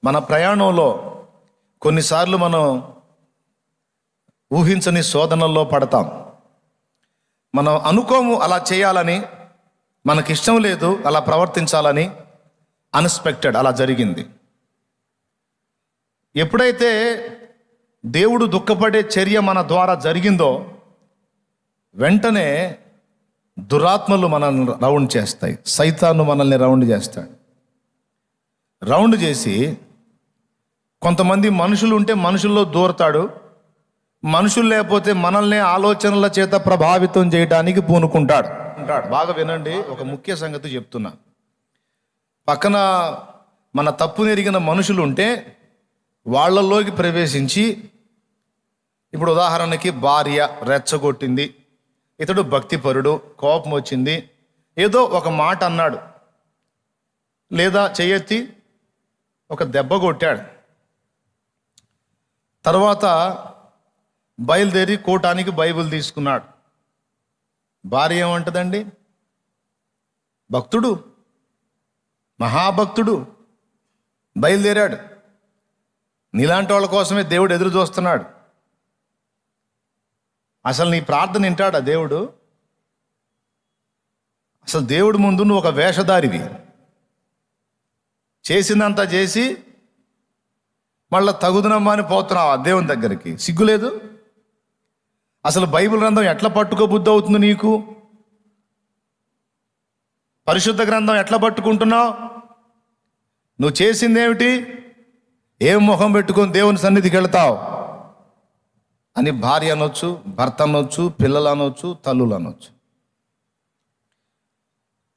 మన ప్రయాణంలో కొన్నిసార్లు మనం ఊహించని శోధనల్లో పడతాం. మనం అనుకోము అలా చేయాలని, మనకిష్టం లేదు అలా ప్రవర్తించాలని. అన్ఎక్స్పెక్టెడ్ అలా జరిగింది. ఎప్పుడైతే దేవుడు దుఃఖపడే చర్య మన ద్వారా జరిగిందో వెంటనే దురాత్మలు మనల్ని రౌండ్ చేస్తాయి. సైతాను మనల్ని రౌండ్ చేస్తాడు. రౌండ్ చేసి కొంతమంది మనుషులు ఉంటే మనుషుల్లో దూరతాడు. మనుషులు లేకపోతే మనల్ని ఆలోచనల చేత ప్రభావితం చేయడానికి పూనుకుంటాడు. బాగా వినండి, ఒక ముఖ్య సంగతి చెప్తున్నా. పక్కన మన తప్పు నెరిగిన మనుషులు ఉంటే వాళ్ళల్లోకి ప్రవేశించి, ఇప్పుడు ఉదాహరణకి భార్య రెచ్చగొట్టింది, ఇతడు భక్తిపరుడు, కోపం వచ్చింది, ఏదో ఒక మాట అన్నాడు, లేదా చెయ్యెత్తి ఒక దెబ్బ కొట్టాడు. తర్వాత బయలుదేరి కోటానికి బైబిల్ తీసుకున్నాడు. భార్య ఏమంటదండి? భక్తుడు, మహాభక్తుడు బయలుదేరాడు, నీలాంటి వాళ్ళ కోసమే దేవుడు ఎదురు చూస్తున్నాడు. అసలు నీ ప్రార్థన వింటాడా దేవుడు? అసలు దేవుడి ముందు నువ్వు ఒక వేషధారివి. చేసిందంతా చేసి మళ్ళీ తగుదనమ్మా అని పోతున్నావా దేవుని దగ్గరికి? సిగ్గులేదు? అసలు బైబిల్ గ్రంథం ఎట్లా పట్టుకోబుద్ధి అవుతుంది నీకు? పరిశుద్ధ గ్రంథం ఎట్లా పట్టుకుంటున్నావు? నువ్వు చేసిందేమిటి? ఏం మొహం పెట్టుకొని దేవుని సన్నిధికి వెళ్తావు అని భార్య అనొచ్చు, భర్త అనొచ్చు, పిల్లలు అనొచ్చు, తల్లులు అనొచ్చు.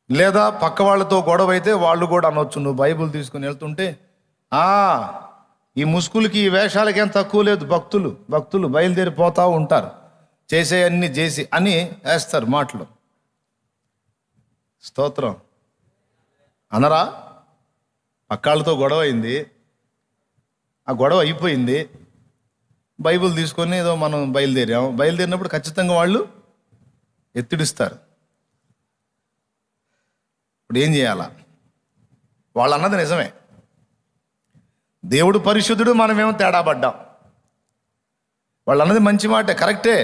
లేదా పక్క వాళ్ళతో గొడవ అయితే వాళ్ళు కూడా అనొచ్చు. నువ్వు బైబిల్ తీసుకుని వెళ్తుంటే, ఈ ముసుగులకి ఈ వేషాలకి ఏం తక్కువ లేదు, భక్తులు బయలుదేరిపోతూ ఉంటారు, చేసే అన్ని చేసి అని వేస్తారు మాటలు. స్తోత్రం అనరా? పక్కాళ్ళతో గొడవ అయింది, ఆ గొడవ అయిపోయింది, బైబిల్ తీసుకొని ఏదో మనం బయలుదేరినప్పుడు ఖచ్చితంగా వాళ్ళు ఎత్తిడిస్తారు. ఇప్పుడు ఏం చేయాలా? వాళ్ళు అన్నది నిజమే, దేవుడు పరిశుద్ధుడు, మనమేమో తేడా పడ్డాం. వాళ్ళు అన్నది మంచి మాటే, కరెక్టే,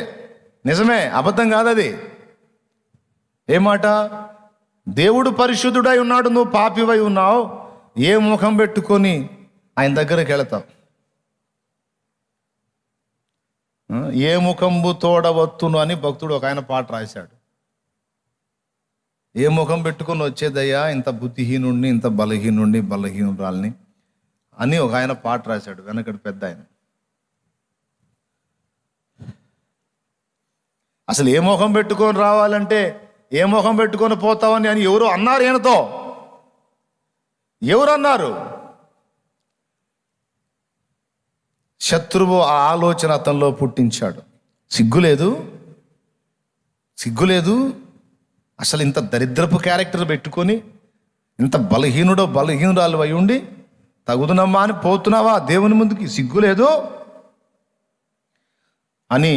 నిజమే, అబద్ధం కాదు అది. ఏ మాట? దేవుడు పరిశుద్ధుడై ఉన్నాడు, నువ్వు పాపివై ఉన్నావు, ఏ ముఖం పెట్టుకొని ఆయన దగ్గరికి వెళతావు? ఏ ముఖంబు తోడవత్తును అని భక్తుడు ఒక ఆయన పాట రాశాడు. ఏ ముఖం పెట్టుకొని వచ్చేదయ్యా ఇంత బుద్ధిహీనుడిని, ఇంత బలహీనురాల్ని అని ఒక ఆయన పాట రాశాడు, వెనకటి పెద్ద ఆయన. అసలు ఏ ముఖం పెట్టుకొని రావాలంటే ఏ ముఖం పెట్టుకొని పోతావని అని ఎవరు అన్నారు? ఈయనతో ఎవరు అన్నారు? శత్రువు ఆ ఆలోచన అతనిలో పుట్టించాడు. సిగ్గులేదు? అసలు ఇంత దరిద్రపు క్యారెక్టర్ పెట్టుకొని, ఇంత బలహీనురాలు అయి ఉండి తగుదునమ్మా అని పోతున్నావా దేవుని ముందుకి? సిగ్గులేదు అని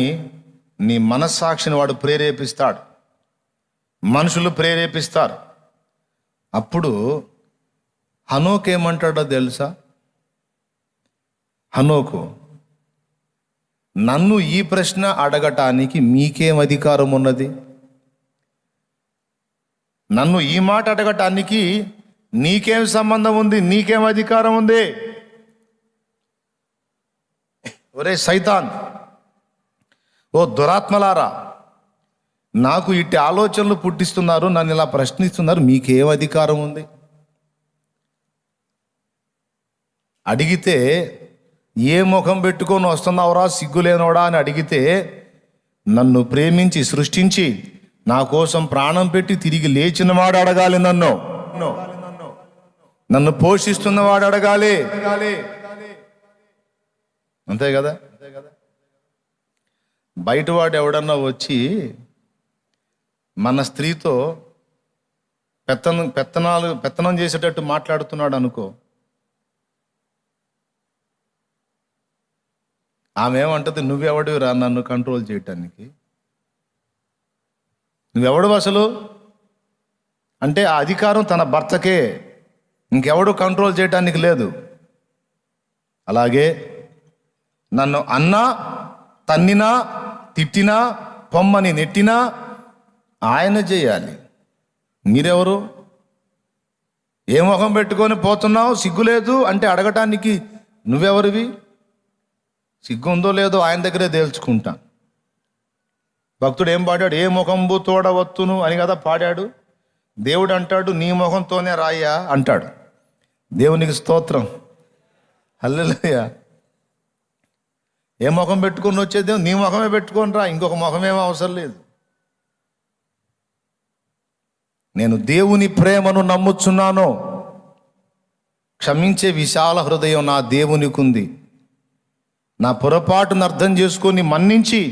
నీ మనస్సాక్షిని వాడు ప్రేరేపిస్తాడు, మనుషులు ప్రేరేపిస్తారు. అప్పుడు హనోకు ఏమంటాడో తెలుసా? హనోకు, నన్ను ఈ ప్రశ్న అడగటానికి మీకేం అధికారం ఉన్నది? నన్ను ఈ మాట అడగటానికి నీకేం సంబంధం ఉంది? నీకేం అధికారం ఉంది? ఒరే సైతాన్, ఓ దురాత్మలారా, నాకు ఇట్టి ఆలోచనలు పుట్టిస్తున్నారు, నన్ను ఇలా ప్రశ్నిస్తున్నారు, మీకేం అధికారం ఉంది? అడిగితే ఏ ముఖం పెట్టుకొని వస్తున్నావురా సిగ్గులేనోడా అని అడిగితే, నన్ను ప్రేమించి సృష్టించి నా కోసం ప్రాణం పెట్టి తిరిగి లేచినవాడు అడగాలి, నన్ను పోషిస్తున్నవాడు అడగాలి. అంతే కదా? బయటవాడు ఎవడన్నా వచ్చి మన స్త్రీతో పెత్తనం చేసేటట్టు మాట్లాడుతున్నాడు అనుకో, ఆమె ఏమంటది? నువ్వెవడివిరా నన్ను కంట్రోల్ చేయటానికి? నువ్వెవడు అసలు అంటే ఆ అధికారం తన భర్తకే, ఇంకెవడు కంట్రోల్ చేయటానికి లేదు. అలాగే నన్ను అన్నా, తన్నినా, తిట్టినా, పొమ్మని నెట్టినా ఆయన చేయాలి. మీరెవరు? ఏ ముఖం పెట్టుకొని పోతున్నావు, సిగ్గులేదు అంటే అడగటానికి నువ్వెవరివి? సిగ్గు ఉందో లేదో ఆయన దగ్గరే తేల్చుకుంటా. భక్తుడు ఏం పాడాడు? ఏ ముఖంబు తోడవత్తును అని కదా పాడాడు. దేవుడు అంటాడు నీ ముఖంతోనే రాయ్యా అంటాడు. దేవునికి స్తోత్రం, హల్లెలూయా. ఏ ముఖం పెట్టుకొని వచ్చేది? నీ ముఖమే పెట్టుకొని రా, ఇంకొక ముఖమేమో అవసరం లేదు. నేను దేవుని ప్రేమను నమ్ముచున్నాను. క్షమించే విశాల హృదయం నా దేవునికి ఉంది. నా పొరపాటును అర్థం చేసుకొని మన్నించి,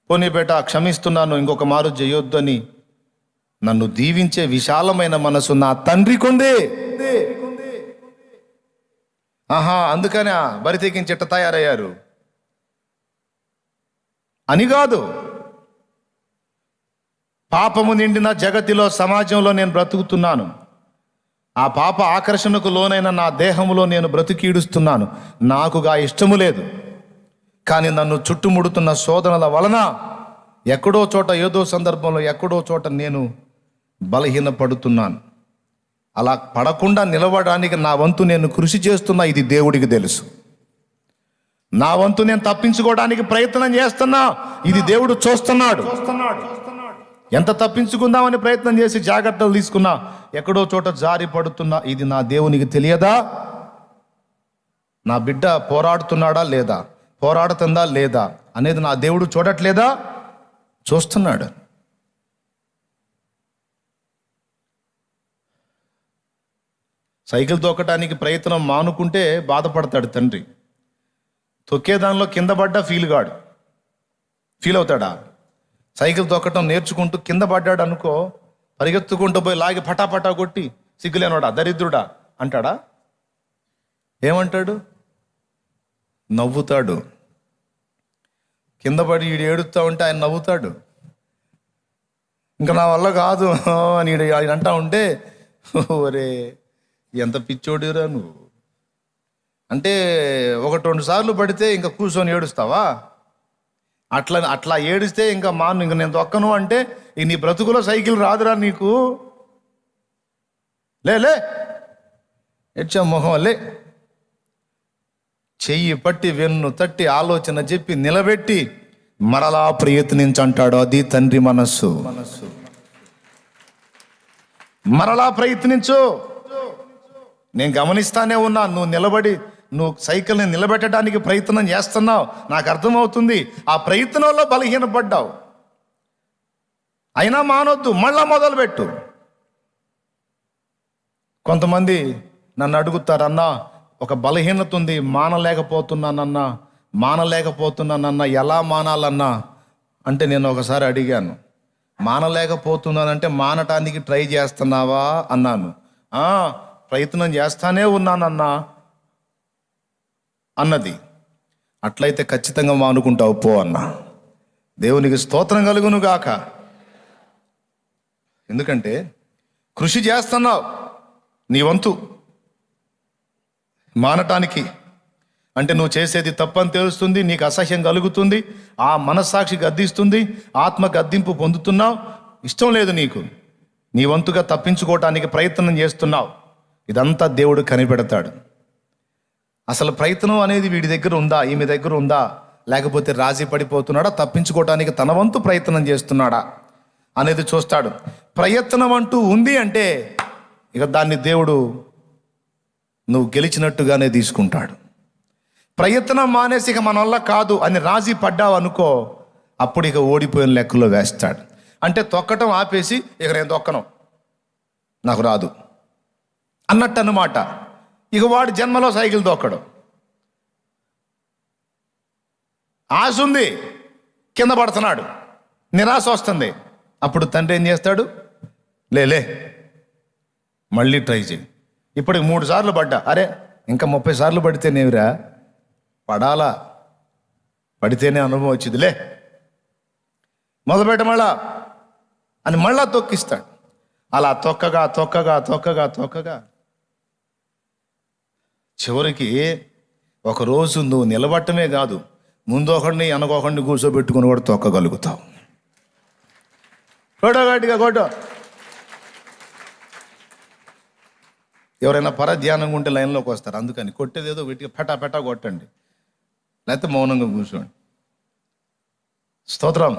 పోనీ బేట క్షమిస్తున్నాను, ఇంకొక మారు చేయొద్దని నన్ను దీవించే విశాలమైన మనసు నా తండ్రికి ఉంది. అందుకనే బరి తెగించెట్ట తయారయ్యారు అని కాదు. పాపము నిండిన జగతిలో, సమాజంలో నేను బ్రతుకుతున్నాను. ఆ పాప ఆకర్షణకు లోనైన నా దేహంలో నేను బ్రతికీడుస్తున్నాను. నాకుగా ఇష్టము లేదు. కానీ నన్ను చుట్టుముడుతున్న శోధనల వలన ఎక్కడో చోట, ఏదో సందర్భంలో ఎక్కడో చోట నేను బలహీనపడుతున్నాను. అలా పడకుండా నిలవడానికి నా వంతు నేను కృషి చేస్తున్నా, ఇది దేవుడికి తెలుసు. నా వంతు నేను తప్పించుకోవడానికి ప్రయత్నం చేస్తున్నా, ఇది దేవుడు చూస్తున్నాడు. ఎంత తప్పించుకుందామని ప్రయత్నం చేసి జాగ్రత్తలు తీసుకున్నా, ఎక్కడో చోట జారి పడుతున్నా, ఇది నా దేవునికి తెలియదా? నా బిడ్డ పోరాడుతున్నాడా లేదా, పోరాడుతుందా లేదా అనేది నా దేవుడు చూడట్లేదా? చూస్తున్నాడు. సైకిల్ తొక్కటానికి ప్రయత్నం మానుకుంటే బాధపడతాడు తండ్రి. తొక్కేదానిలో కింద పడ్డా ఫీల్ అవుతాడా? సైకిల్ తొక్కటం నేర్చుకుంటూ కింద పడ్డాడు అనుకో, పరిగెత్తుకుంటూ పోయి లాగి పటాపటా కొట్టి సిగ్గులేనోడా, దరిద్రుడా అంటాడా? ఏమంటాడు? నవ్వుతాడు. కింద పడి ఈడు ఏడుస్తూ ఉంటే ఆయన నవ్వుతాడు. ఇంకా నా వల్ల కాదు అని ఆయన అంటా ఉంటే, ఒరే ఎంత పిచ్చోడిరా నువ్వు అంటే, 1-2 సార్లు పడితే ఇంకా కూర్చొని ఏడుస్తావా? అట్లా ఏడిస్తే ఇంకా ఇంక నేను తొక్కను అంటే, నీ బ్రతుకులో సైకిల్ రాదురా నీకు. లే ఎచ్చా మొహం లే, చెయ్యి పట్టి వెన్ను తట్టి ఆలోచన చెప్పి నిలబెట్టి మరలా ప్రయత్నించంటాడు. అది తండ్రి మనస్సు. మరలా ప్రయత్నించు. నేను గమనిస్తానే ఉన్నా, నువ్వు సైకిల్ని నిలబెట్టడానికి ప్రయత్నం చేస్తున్నావు, నాకు అర్థమవుతుంది. ఆ ప్రయత్నంలో బలహీనపడ్డావు. అయినా మానొద్దు, మళ్ళా మొదలుపెట్టు. కొంతమంది నన్ను అడుగుతారు, అన్నా ఒక బలహీనత ఉంది, మానలేకపోతున్నానన్నా ఎలా మానాలన్నా అంటే, నేను ఒకసారి అడిగాను, మానలేకపోతున్నానంటే మానటానికి ట్రై చేస్తున్నావా అన్నాను. ప్రయత్నం చేస్తానే ఉన్నానన్నా అన్నది. అట్లయితే ఖచ్చితంగా మానుకుంటావు పో అన్నా. దేవునికి స్తోత్రం కలుగును గాక. ఎందుకంటే కృషి చేస్తున్నావు, నీ వంతు మానటానికి. అంటే నువ్వు చేసేది తప్పని తెలుస్తుంది, నీకు అసహ్యం కలుగుతుంది, ఆ మనస్సాక్షి గద్దిస్తుంది, ఆత్మ గద్దింపు పొందుతున్నావు, ఇష్టం లేదు నీకు. నీ వంతుగా తప్పించుకోవటానికి ప్రయత్నం చేస్తున్నావు. ఇదంతా దేవుడు కనిపెడతాడు. అసలు ప్రయత్నం అనేది వీడి దగ్గర ఉందా, ఈమె దగ్గర ఉందా, లేకపోతే రాజీ పడిపోతున్నాడా, తప్పించుకోవటానికి తన వంతు ప్రయత్నం చేస్తున్నాడా అనేది చూస్తాడు. ప్రయత్నం అంటూ ఉంది అంటే ఇక దాన్ని దేవుడు నువ్వు గెలిచినట్టుగానే తీసుకుంటాడు. ప్రయత్నం మానేసి ఇక మన వల్ల కాదు అని రాజీ పడ్డావు అనుకో, అప్పుడు ఇక ఓడిపోయిన లెక్కలో వేస్తాడు. అంటే తొక్కటం ఆపేసి ఇక నేను తొక్కను, నాకు రాదు అన్నట్టు అన్నమాట. ఇక వాడు జన్మలో సైకిల్ తొక్కడు. ఆశ ఉంది, కింద పడుతున్నాడు, నిరాశ వస్తుంది. అప్పుడు తండ్రి ఏం చేస్తాడు? లే మళ్ళీ ట్రై చేయి. ఇప్పటికి 3 సార్లు పడ్డా, అరే ఇంకా 30 సార్లు పడితేనేవిరా, పడాలా, పడితేనే అనుభవం వచ్చింది, లే మొదలుపెట్ట మళ్ళా అని మళ్ళా తొక్కిస్తాడు. అలా తొక్కగా చివరికి ఒకరోజు నువ్వు నిలబట్టమే కాదు, ముందు ఒకడిని వెనకొకడిని కూర్చోబెట్టుకుని కూడా తొక్కగలుగుతావు. కొట్టో గట్టిగా కొట్టో. ఎవరైనా పరధ్యానంగా ఉంటే లైన్లోకి వస్తారు, అందుకని కొట్టేదేదో వీటికి పెటా పెటా కొట్టండి, లేకపోతే మౌనంగా కూర్చోండి. స్తోత్రం.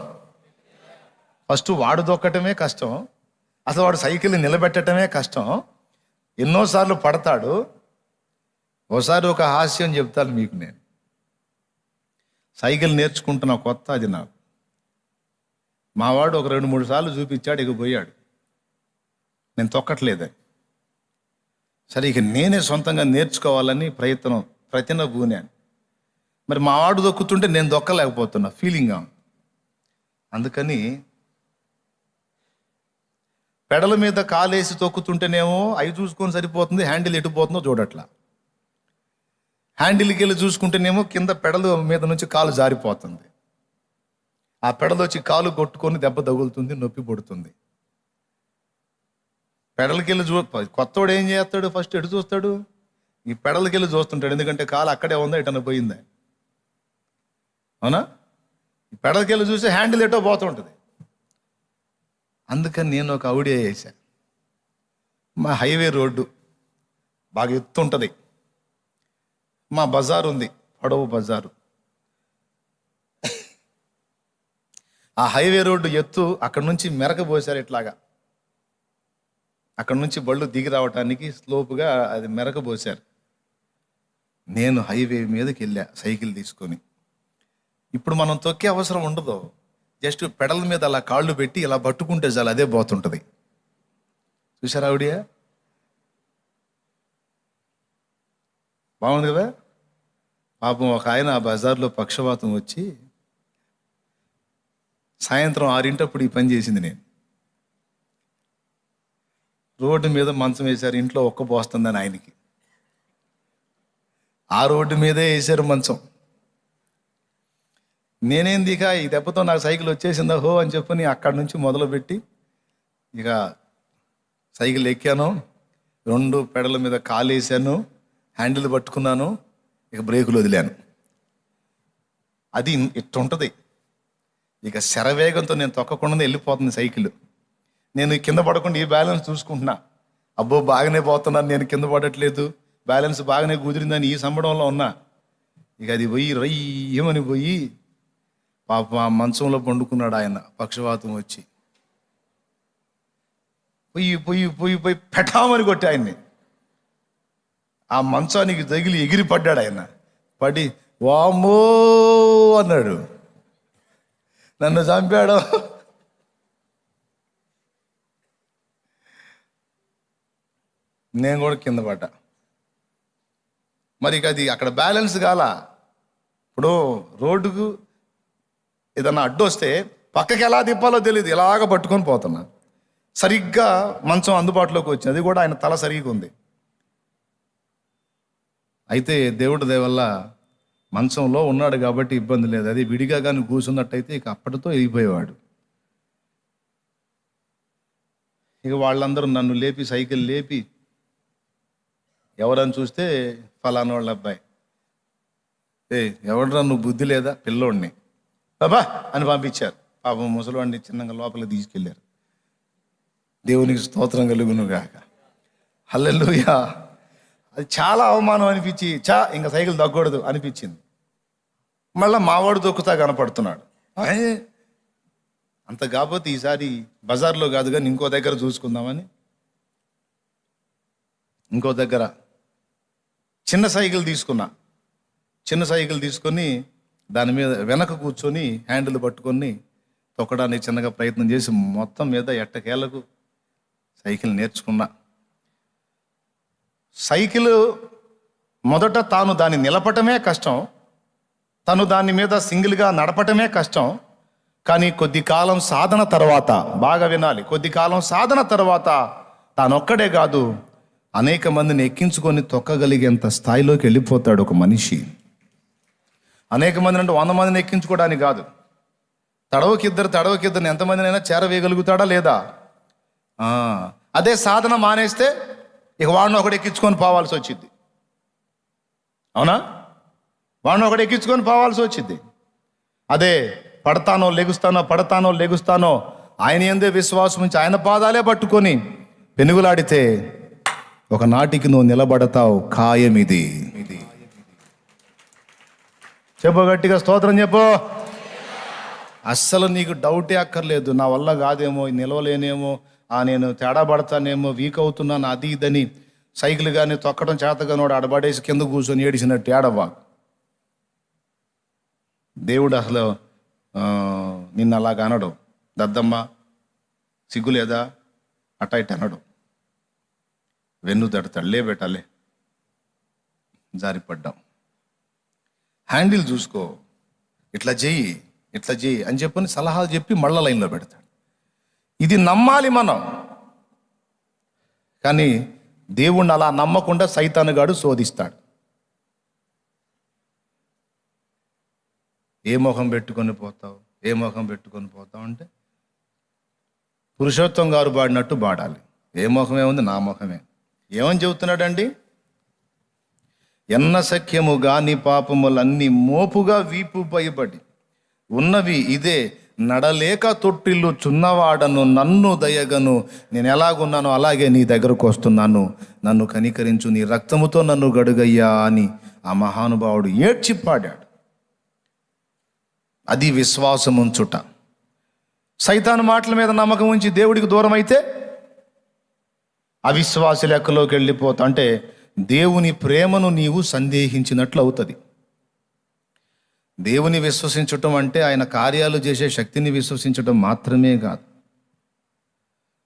ఫస్ట్ వాడు దొక్కటమే కష్టం, అసలు వాడు సైకిల్ని నిలబెట్టడమే కష్టం. ఎన్నోసార్లు పడతాడు. ఒకసారి ఒక హాస్యం చెప్తాను మీకు. నేను సైకిల్ నేర్చుకుంటున్న కొత్త, అది నాకు. మావాడు ఒక 2-3 సార్లు చూపించాడు, ఇక పోయాడు, నేను తొక్కట్లేదని. సరే ఇక నేనే సొంతంగా నేర్చుకోవాలని ప్రతిన పూనాను. మరి మావాడు దొక్కుతుంటే నేను దొక్కలేకపోతున్నా, ఫీలింగ్గా. అందుకని పెడల మీద కాలేసి తొక్కుతుంటేనేమో అవి చూసుకొని సరిపోతుంది, హ్యాండిల్ ఎటుపోతుందో చూడట్లా. హ్యాండిల్కి వెళ్ళి చూసుకుంటేనేమో కింద పెడల మీద నుంచి కాలు జారిపోతుంది. ఆ పెడలు వచ్చి కాలు కొట్టుకొని దెబ్బ తగులుతుంది, నొప్పి పుడుతుంది. పెడలకి వెళ్ళి కొత్తవాడు ఏం చేస్తాడు, ఫస్ట్ ఎటు చూస్తాడు, ఈ పెడలకి వెళ్ళి చూస్తుంటాడు. ఎందుకంటే కాలు అక్కడే ఉందా, ఎటన్నా పోయిందా. అవునా? ఈ పెడలకి వెళ్ళి చూసి హ్యాండిల్ ఎటో పోతుంటుంది. అందుకని నేను ఒక ఐడియా చేశా. మా హైవే రోడ్డు బాగా ఎత్తు ఉంటుంది, మా బజారు ఉంది, పొడవు బజారు. ఆ హైవే రోడ్డు ఎత్తు, అక్కడి నుంచి మెరకపోసారు ఇట్లాగా. అక్కడి నుంచి బళ్ళు దిగి రావటానికి స్లోపుగా అది మెరకపోసారు. నేను హైవే మీదకి వెళ్ళా సైకిల్ తీసుకొని. ఇప్పుడు మనం తొక్కే అవసరం ఉండదు, జస్ట్ పెడల మీద అలా కాళ్ళు పెట్టి ఇలా పట్టుకుంటే చాలు, అదే పోతుంటుంది. చూసారా ఆవిడ? బాగుంది కదా. పాపం ఒక ఆయన ఆ బజార్లో పక్షవాతం వచ్చి సాయంత్రం 6 ఈ పని చేసింది. నేను రోడ్డు మీద మంచం వేశారు, ఇంట్లో ఒక్క పోస్తుందని ఆయనకి. ఆ రోడ్డు మీదే వేశారు మంచం. నేనేంది ఇక ఈ దెబ్బతో నాకు సైకిల్ వచ్చేసిందా హో అని చెప్పని అక్కడి నుంచి మొదలుపెట్టి ఇక సైకిల్ ఎక్కాను, 2 పెడల మీద కాలేసాను, హ్యాండిల్ పట్టుకున్నాను, ఇక బ్రేకులు వదిలాను. అది ఇట్టుంటుంది. ఇక శరవేగంతో నేను తొక్కకుండా వెళ్ళిపోతుంది సైకిల్. నేను కింద పడకుండా ఈ బ్యాలెన్స్ చూసుకుంటున్నా, అబ్బో బాగానే పోతున్నాను, నేను కింద పడట్లేదు, బ్యాలెన్స్ బాగానే కుదిరిందని ఈ సంబడంలో ఉన్నా. ఇక అది పోయి రయ్యమని పోయి పాపం ఆ మంచంలో పండుకున్నాడు ఆయన, పక్షవాతం వచ్చి. పొయ్యి పొయ్యి పొయ్యి పోయి పెటామని కొట్టి ఆయన్ని. ఆ మంచానికి తగిలి ఎగిరి పడ్డాడు ఆయన. పడి వామ్మో అన్నాడు, నన్ను చంపాడు. నేను కూడా కింద పడ్డా. మరి అది అక్కడ బ్యాలెన్స్ కాల. ఇప్పుడు రోడ్డుకు ఏదన్నా అడ్డు వస్తే పక్కకి ఎలా తిప్పాలో తెలియదు, ఇలాగ పట్టుకొని పోతున్నా. సరిగ్గా మంచం అందుబాటులోకి వచ్చింది, అది కూడా ఆయన తల సరిగ్గా ఉంది. అయితే దేవుడి దయ వల్ల మంచంలో ఉన్నాడు కాబట్టి ఇబ్బంది లేదు. అది విడిగా కానీ కూర్చున్నట్టయితే ఇక అప్పటితో వెళ్ళిపోయేవాడు. ఇక వాళ్ళందరూ నన్ను లేపి, సైకిల్ లేపి, ఎవరని చూస్తే ఫలానా వాళ్ళ అబ్బాయి. ఎవడరా నువ్వు, బుద్ధి లేదా, పిల్లోడిని బాబా అని పంపించారు. పాపం ముసలివాడిని చిన్నగా లోపలికి తీసుకెళ్ళారు. దేవునికి స్తోత్రం కలుగును గాక. హల్లెలూయా. అది చాలా అవమానం అనిపించి ఇంకా సైకిల్ తగ్గకూడదు అనిపించింది. మళ్ళీ మావాడు దొక్కుతా కనపడుతున్నాడు. అంత కాకపోతే ఈసారి బజార్లో కాదు కానీ ఇంకో దగ్గర చూసుకుందామని ఇంకో దగ్గర చిన్న సైకిల్ తీసుకున్నా. చిన్న సైకిల్ తీసుకొని దాని మీద వెనక కూర్చొని హ్యాండిల్ పట్టుకొని తొక్కడానికి చిన్నగా ప్రయత్నం చేసి మొత్తం మీద ఎట్టకేళ్లకు సైకిల్ నేర్చుకున్నా. సైకిల్ మొదట తాను దాన్ని నిలపటమే కష్టం, తను దాని మీద సింగిల్గా నడపటమే కష్టం. కానీ కొద్ది కాలం సాధన తర్వాత, బాగా వినాలి, కొద్ది కాలం సాధన తర్వాత తానొక్కడే కాదు అనేక మందిని ఎక్కించుకొని తొక్కగలిగేంత స్థాయిలోకి వెళ్ళిపోతాడు ఒక మనిషి. అనేక మందిని అంటే 100 మందిని ఎక్కించుకోవడానికి కాదు, తడవకిద్దరిని ఎంతమందినైనా చేరవేయగలుగుతాడా లేదా? అదే సాధన మానేస్తే ఇక వాడిని ఒకటి ఎక్కించుకొని పోవాల్సి వచ్చింది. అవునా? వాడిని ఒకటి ఎక్కించుకొని పోవాల్సి వచ్చింది. అదే పడతానో లెగుస్తానో పడతానో లెగుస్తానో ఆయన యందే విశ్వాసం ఉంచి ఆయన పాదాలే పట్టుకొని పెనుగులాడితే ఒకనాటికి నువ్వు నిలబడతావు, ఖాయం ఇది. చెప్పు గట్టిగా స్తోత్రం చెప్పు. అస్సలు నీకు డౌటే అక్కర్లేదు, నా వల్ల కాదేమో, నిలవలేనేమో, నేను తేడా పడతానేమో, వీక్ అవుతున్నాను, అది ఇదని సైకిల్ కానీ తొక్కడం చేతగానోడు ఆడబడేసి కింద కూర్చొని ఏడిసినట్టు ఏడవ్వా. దేవుడు అసలు నిన్ను అలాగ అనడు. దద్దమ్మ సిగ్గు లేదా అట్ట ఇట్ట అనడు. వెన్ను తడతాడు, లే పెట్టాలే జారిపడ్డాం, హ్యాండిల్ చూసుకో, ఇట్లా చెయ్యి ఇట్లా చెయ్యి అని చెప్పని సలహాలు చెప్పి మళ్ళా లైన్లో పెడతాడు. ఇది నమ్మాలి మనం. కానీ దేవుణ్ణి అలా నమ్మకుండా సైతానుగాడు శోధిస్తాడు. ఏ మొహం పెట్టుకొని పోతావు, ఏ మొహం పెట్టుకొని పోతావు అంటే పురుషోత్తం గారు పాడినట్టు పాడాలి. ఏ మొహమే ఉంది, నా మొహమే. ఏమని చెబుతున్నాడండి? ఎన్న సఖ్యముగా నీ పాపములన్నీ మోపుగా వీపు పైబడి ఉన్నవి ఇదే, నడలేక తొట్టిల్లు చున్నవాడను నన్ను దయగను, నేను ఎలాగున్నానో అలాగే నీ దగ్గరకు వస్తున్నాను, నన్ను కనికరించు, నీ రక్తముతో నన్ను గడుగయ్యా అని ఆ మహానుభావుడు ఏడ్చి పాడాడు. అది విశ్వాసం ఉంచుట. సైతాను మాటల మీద నమ్మకం ఉంచి దేవుడికి దూరం అయితే అవిశ్వాస లెక్కలోకి వెళ్ళిపోతా. అంటే దేవుని ప్రేమను నీవు సందేహించినట్లు అవుతుంది. దేవుని విశ్వసించటం అంటే ఆయన కార్యాలు చేసే శక్తిని విశ్వసించటం మాత్రమే కాదు,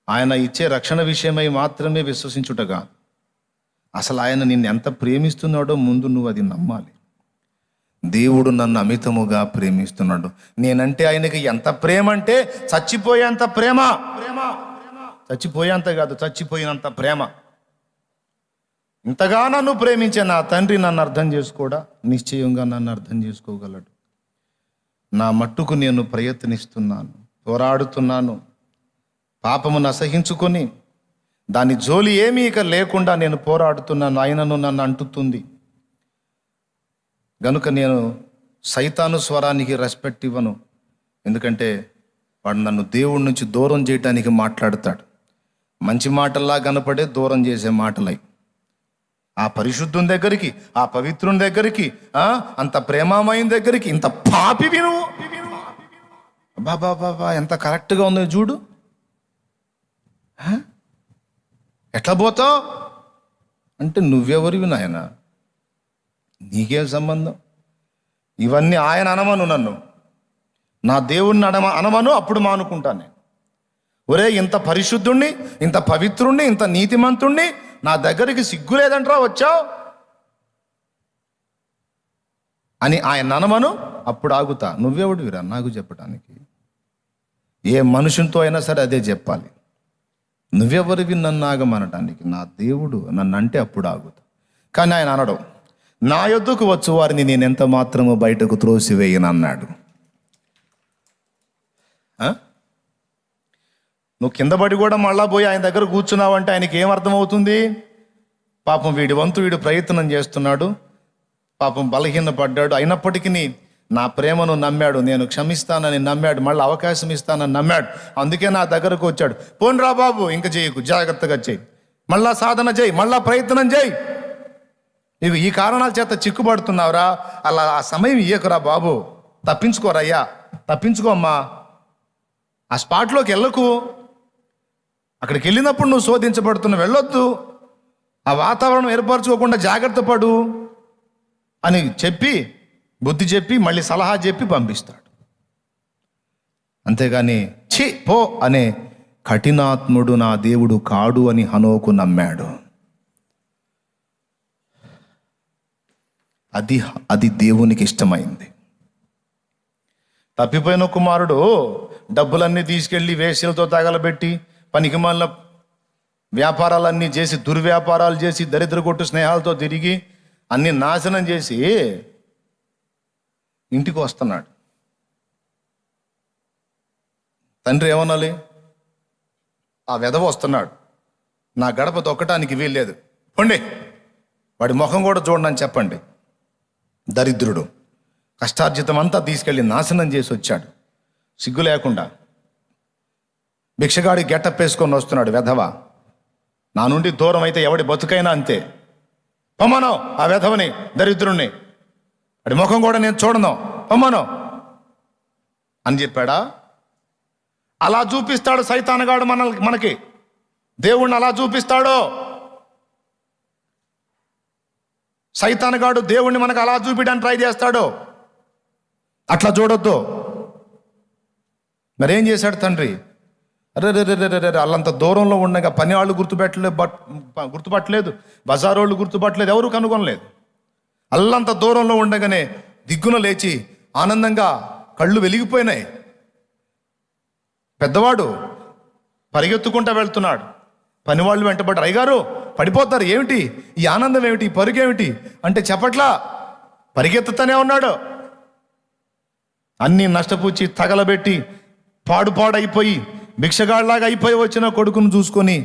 ఆయన ఇచ్చే రక్షణ విషయమై మాత్రమే విశ్వసించుట కాదు. అసలు ఆయన నిన్ను ఎంత ప్రేమిస్తున్నాడో ముందు నువ్వు అది నమ్మాలి. దేవుడు నన్ను అమితముగా ప్రేమిస్తున్నాడు. నేనంటే ఆయనకి ఎంత ప్రేమ అంటే చచ్చిపోయేంత ప్రేమ. చచ్చిపోయేంత కాదు, చచ్చిపోయినంత ప్రేమ. ఇంతగా నన్ను ప్రేమించే నా తండ్రి నన్ను అర్థం చేసుకోడా? నిశ్చయంగా నన్ను అర్థం చేసుకోగలడు. నా మట్టుకు నేను ప్రయత్నిస్తున్నాను, పోరాడుతున్నాను. పాపమును అసహించుకొని దాని జోలి ఏమీ ఇక లేకుండా నేను పోరాడుతున్నాను. ఆయనను నన్ను అంటుతుంది గనుక నేను సైతాను స్వరానికి రెస్పెక్ట్ ఇవ్వను. ఎందుకంటే వాడు నన్ను దేవుడి నుంచి దూరం చేయడానికి మాట్లాడతాడు. మంచి మాటల్లా కనపడే దూరం చేసే మాటలై ఆ పరిశుద్ధుని దగ్గరికి, ఆ పవిత్రుని దగ్గరికి, అంత ప్రేమమైన దగ్గరికి, ఇంత పాపివి నువ్వు, బాబా ఎంత కరెక్ట్గా ఉందో చూడు. ఎట్లా పోతావు అంటే నువ్వెవరివి నాయన, నీకేం సంబంధం? ఇవన్నీ ఆయన అనమను, నన్ను నా దేవుణ్ణి అనమను, అప్పుడు మానుకుంటాను నేను. ఒరే ఇంత పరిశుద్ధుణ్ణి, ఇంత పవిత్రుణ్ణి, ఇంత నీతిమంతుణ్ణి నా దగ్గరికి సిగ్గు లేదంట్రా వచ్చావు అని ఆయన అనమను, అప్పుడు ఆగుతా. నువ్వెవడివిరా నాకు చెప్పడానికి? ఏ మనుషునితో అయినా సరే అదే చెప్పాలి. నువ్వెవరివి నన్ను ఆగమనటానికి? నా దేవుడు నన్ను అంటే అప్పుడు ఆగుతా. కానీ ఆయన అనడం, నా యొద్దకు వచ్చు వారిని నేను ఎంత మాత్రము బయటకు త్రోసివేయనన్నాడు. నువ్వు కింద పడి కూడా మళ్ళా పోయి ఆయన దగ్గర కూర్చున్నావంటే ఆయనకి ఏమర్థమవుతుంది? పాపం వీడి వంతు వీడు ప్రయత్నం చేస్తున్నాడు, పాపం బలహీన పడ్డాడు, అయినప్పటికీ నా ప్రేమను నమ్మాడు, నేను క్షమిస్తానని నమ్మాడు, మళ్ళీ అవకాశం ఇస్తానని నమ్మాడు, అందుకే నా దగ్గరకు వచ్చాడు. పోన్రా బాబు ఇంక చేయకు, జాగ్రత్తగా చేయి, మళ్ళా సాధన చేయి, మళ్ళా ప్రయత్నం చేయి. నీకు ఈ కారణాల చేత చిక్కుపడుతున్నావురా, అలా ఆ సమయం ఇయ్యకురా బాబు, తప్పించుకోరయ్యా, తప్పించుకోమ్మా, ఆ స్పాట్లోకి వెళ్ళకు. అక్కడికి వెళ్ళినప్పుడు నువ్వు శోధించబడుతున్నావు, వెళ్ళొద్దు, ఆ వాతావరణం ఏర్పరచుకోకుండా జాగ్రత్త పడు అని చెప్పి, బుద్ధి చెప్పి, మళ్ళీ సలహా చెప్పి పంపిస్తాడు. అంతేగాని ఛీ పో అనే కఠినాత్ముడు నా దేవుడు కాడు అని హనోకు నమ్మాడు. అది దేవునికి ఇష్టమైంది. తప్పిపోయిన కుమారుడు డబ్బులన్నీ తీసుకెళ్ళి వేశ్యలతో తగలబెట్టి, పనికిమాలిన వ్యాపారాలన్నీ చేసి, దుర్వ్యాపారాలు చేసి, దరిద్ర కొట్టు స్నేహాలతో తిరిగి అన్ని నాశనం చేసి ఇంటికి వస్తున్నాడు. తండ్రి ఏమనాలి? ఆ వెధవ వస్తున్నాడు, నా గడప తొక్కటానికి వీల్లేదు, పొండి, వాడి ముఖం కూడా చూడండి అని చెప్పండి. దరిద్రుడు కష్టార్జితం అంతా తీసుకెళ్ళి నాశనం చేసి వచ్చాడు. సిగ్గు లేకుండా భిక్షగాడి గెటప్ వేసుకొని వస్తున్నాడు. వెధవ, నా నుండి దూరం అయితే ఎవడి బతుకైనా అంతే. పొమ్మనో ఆ వెధవని, దరిద్రుణ్ణి, వాడి ముఖం కూడా నేను చూడను, పొమ్మనో అని చెప్పాడా? అలా చూపిస్తాడు సైతానుగాడు మనకి. దేవుణ్ణి అలా చూపిస్తాడు సైతానుగాడు. దేవుణ్ణి మనకు అలా చూపించడానికి ట్రై చేస్తాడు. అట్లా చూడొద్దు. మరేం చేశాడు తండ్రి? అరే వాళ్ళంత దూరంలో ఉండగా పని వాళ్ళు గుర్తుపట్టలేదు, బజారోళ్ళు గుర్తుపట్టలేదు, ఎవరు కనుగొనలేదు. అల్లంత దూరంలో ఉండగానే దిగ్గున లేచి ఆనందంగా కళ్ళు వెలిగిపోయినాయి. పెద్దవాడు పరిగెత్తుకుంటా వెళ్తున్నాడు. పనివాళ్ళు వెంటబడ్డారు. అయ్యగారు పడిపోతారు, ఏమిటి ఈ ఆనందం, ఏమిటి ఈ పరుగేమిటి అంటే చెప్పట్లా, పరిగెత్తుతూనే ఉన్నాడు. అన్నీ నష్టపుచ్చి తగలబెట్టి పాడుపాడైపోయి భిక్షగాళ్ళలాగా అయిపోయి వచ్చిన కొడుకును చూసుకొని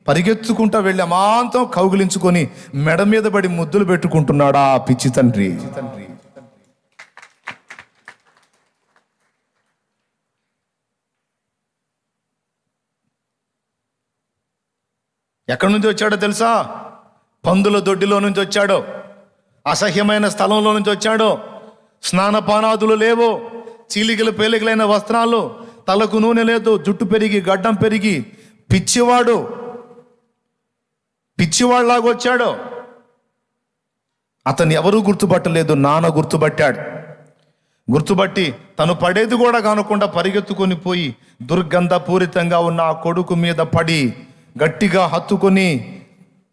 పరిగెత్తుకుంటా వెళ్ళి అమాంతం కౌగిలించుకొని మెడ మీద పడి ముద్దులు పెట్టుకుంటున్నాడు ఆ పిచ్చి తండ్రి. ఎక్కడి నుంచి వచ్చాడో తెలుసా? పందుల దొడ్డిలో నుంచి వచ్చాడు. అసహ్యమైన స్థలంలో నుంచి వచ్చాడు. స్నానపానాదులు లేవు, చీలికలు పేలికలైన వస్త్రాలు, తలకు నూనె లేదు, జుట్టు పెరిగి గడ్డం పెరిగి పిచ్చివాళ్ళలాగా వచ్చాడు. అతన్ని ఎవరూ గుర్తుపట్టలేదు. నాన్న గుర్తుబట్టి తను పడేది కూడా కానకుండా పరిగెత్తుకొని పోయి దుర్గంధపూరితంగా ఉన్న ఆ కొడుకు మీద పడి గట్టిగా హత్తుకొని,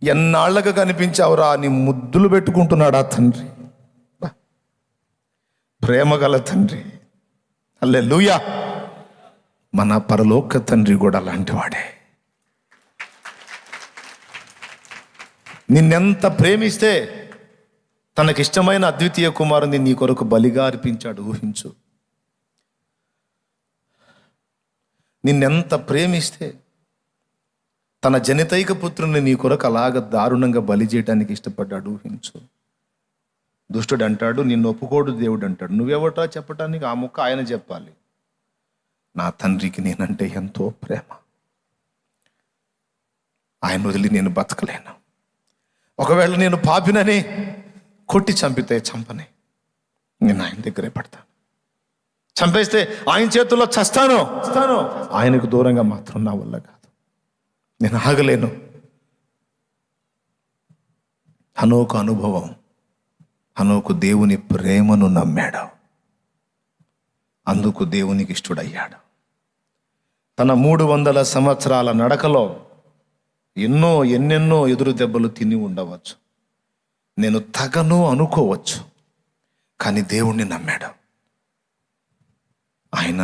ఎన్నాళ్ళగా కనిపించావురా అని ముద్దులు పెట్టుకుంటున్నాడు ఆ తండ్రి. ప్రేమగల తండ్రి. హల్లెలూయా. మన పరలోక తండ్రి కూడా అలాంటి వాడే. నిన్నెంత ప్రేమిస్తే తనకిష్టమైన అద్వితీయ కుమారుని నీ కొరకు బలిగా అర్పించాడు. ఊహించు. నిన్నెంత ప్రేమిస్తే తన జనితైక పుత్రుని నీ కొరకు అలాగ దారుణంగా బలి చేయడానికి ఇష్టపడ్డాడు. ఊహించు. దుష్టుడు అంటాడు, నిన్ను ఒప్పుకోడు దేవుడు అంటాడు. నువ్వెవటా చెప్పటానికి? ఆ ముక్క ఆయన చెప్పాలి. నా తండ్రికి నేనంటే ఎంతో ప్రేమ, ఆయన వదిలి నేను బతకలేను. ఒకవేళ నేను పాపినని కొట్టి చంపితే చంపని, నేను ఆయన దగ్గరే పడతాను. చంపేస్తే ఆయన చేతుల్లో చస్తాను. ఆయనకు దూరంగా మాత్రం నా వల్ల కాదు, నేను ఆగలేను. హనోకు అనుభవం. హనోకు దేవుని ప్రేమను నమ్మాడు, అందుకు దేవునికి ఇష్టడయ్యాడు. తన 300 సంవత్సరాల నడకలో ఎన్నెన్నో ఎదురు దెబ్బలు తిని ఉండవచ్చు, నేను తగను అనుకోవచ్చు, కానీ దేవుణ్ణి నమ్మాడు. ఆయన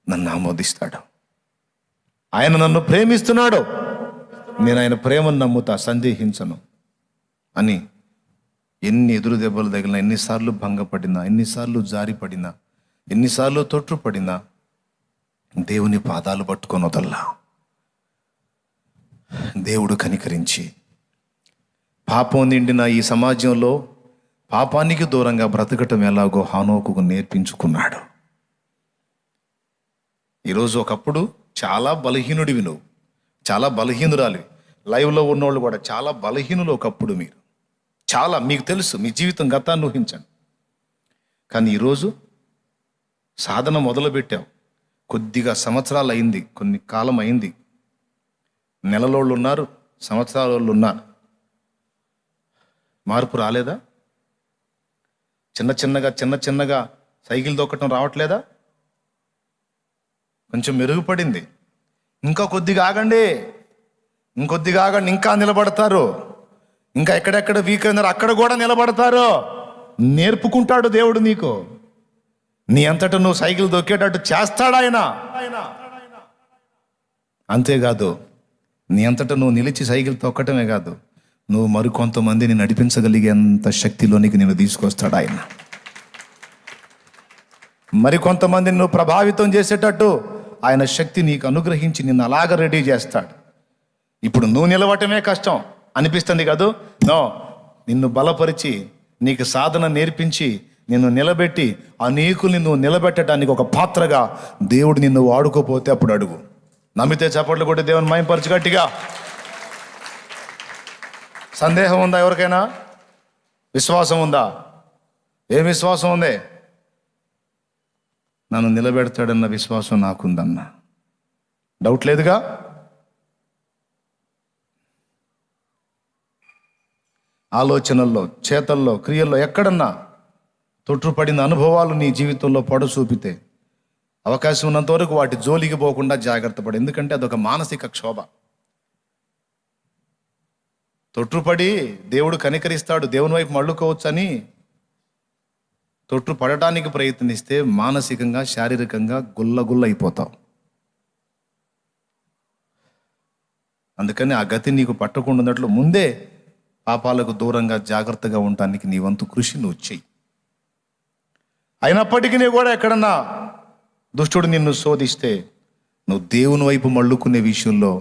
నన్ను ఆమోదిస్తాడు, ఆయన నన్ను ప్రేమిస్తున్నాడు, నేను ఆయన ప్రేమను నమ్ముతా, సందేహించను అని ఎన్ని ఎదురు దెబ్బలు తగిలినా, ఎన్నిసార్లు భంగపడినా, ఎన్నిసార్లు జారిపడినా, ఎన్నిసార్లు తొట్టుపడినా దేవుని పాదాలు పట్టుకొని వదల్లా. దేవుడు కనికరించి పాపం నిండిన ఈ సమాజంలో పాపానికి దూరంగా బ్రతకటం ఎలాగో హనోకుకు నేర్పించుకున్నాడు. ఈరోజు ఒకప్పుడు చాలా బలహీనుడివి నువ్వు, చాలా బలహీనురాలివి. లైవ్లో ఉన్నోళ్ళు కూడా చాలా బలహీనులు ఒకప్పుడు. మీరు చాలా, మీకు తెలుసు, మీ జీవితం గతాన్ని ఊహించండి. కానీ ఈరోజు సాధన మొదలుపెట్టావు, కొద్దిగా సంవత్సరాలు అయింది, కొన్ని కాలం అయింది. నెలలోళ్ళు ఉన్నారు, సంవత్సరాల వాళ్ళు ఉన్నారు. మార్పు రాలేదా? చిన్న చిన్నగా సైకిల్ దొక్కటం రావట్లేదా? కొంచెం మెరుగుపడింది. ఇంకా కొద్దిగా ఆగండి, ఇంకొద్దిగా ఆగండి, ఇంకా నిలబడతారు. ఇంకా ఎక్కడెక్కడ వీక్ అయినారో అక్కడ కూడా నిలబడతారు. నేర్పుకుంటాడు దేవుడు నీకు. నీ అంతటా నువ్వు సైకిల్ దొక్కేటట్టు చేస్తాడు ఆయన. అంతేకాదు, నీ అంతటా నువ్వు నిలిచి సైకిల్ తొక్కటమే కాదు, నువ్వు మరికొంతమందిని నడిపించగలిగేంత శక్తిలోనికి నేను తీసుకొస్తాడు ఆయన. మరికొంతమందిని నువ్వు ప్రభావితం చేసేటట్టు ఆయన శక్తి నీకు అనుగ్రహించి నిన్ను అలాగ రెడీ చేస్తాడు. ఇప్పుడు నువ్వు నిలవటమే కష్టం అనిపిస్తుంది కాదు, నో, నిన్ను బలపరిచి నీకు సాధన నేర్పించి నిన్ను నిలబెట్టి అనేకుల్ని నువ్వు నిలబెట్టడానికి ఒక పాత్రగా దేవుడు నిన్ను వాడుకోపోతే అప్పుడు అడుగు. నమ్మితే చప్పట్లు కొట్టి దేవుని మహిమపరచు గట్టిగా. సందేహం ఉందా ఎవరికైనా? విశ్వాసం ఉందా? ఏం విశ్వాసం ఉంది? నన్ను నిలబెడతాడన్న విశ్వాసం నాకుందన్న. డౌట్ లేదుగా? ఆలోచనల్లో, చేతల్లో, క్రియల్లో ఎక్కడన్నా తొట్టుపడిన అనుభవాలు నీ జీవితంలో పొడ చూపితే అవకాశం ఉన్నంత వరకు వాటి జోలికి పోకుండా జాగ్రత్త పడు. ఎందుకంటే అదొక మానసిక క్షోభ. తొట్టుపడి దేవుడు కనికరిస్తాడు, దేవుని వైపు మళ్ళుకోవచ్చని తొట్టు పడటానికి ప్రయత్నిస్తే మానసికంగా, శారీరకంగా గుల్ల అయిపోతావు. అందుకని ఆ గతి నీకు పట్టకుండా ఉన్నట్లు ముందే పాపాలకు దూరంగా జాగ్రత్తగా ఉండటానికి నీ వంతు కృషి నువ్వు చెయ్యి. అయినప్పటికీ కూడా ఎక్కడన్నా దుష్టుడు నిన్ను శోధిస్తే నువ్వు దేవుని వైపు మళ్ళుకునే విషయంలో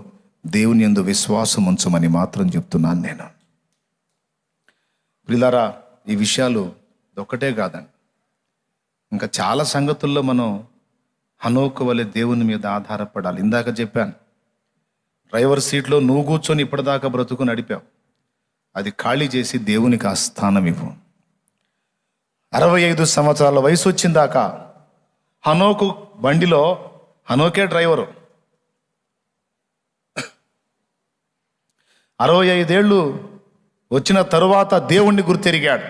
దేవుని యందు విశ్వాసం ఉంచమని మాత్రం చెప్తున్నాను నేను. ప్రియులారా, ఈ విషయాలు ఒక్కటే కాదండి, ఇంకా చాలా సంగతుల్లో మనం హనోకు వలె దేవుని మీద ఆధారపడాలి. ఇందాక చెప్పాను, డ్రైవర్ సీట్లో నువ్వు కూర్చొని ఇప్పటిదాకా బ్రతుకు నడిపావు, అది ఖాళీ చేసి దేవునికి ఆ స్థానం ఇవ్వు. 65 సంవత్సరాల వయసు వచ్చిందాకా హనోకు బండిలో హనోకే డ్రైవరు. 65 ఏళ్ళు వచ్చిన తరువాత దేవుణ్ణి గుర్తెరిగాడు.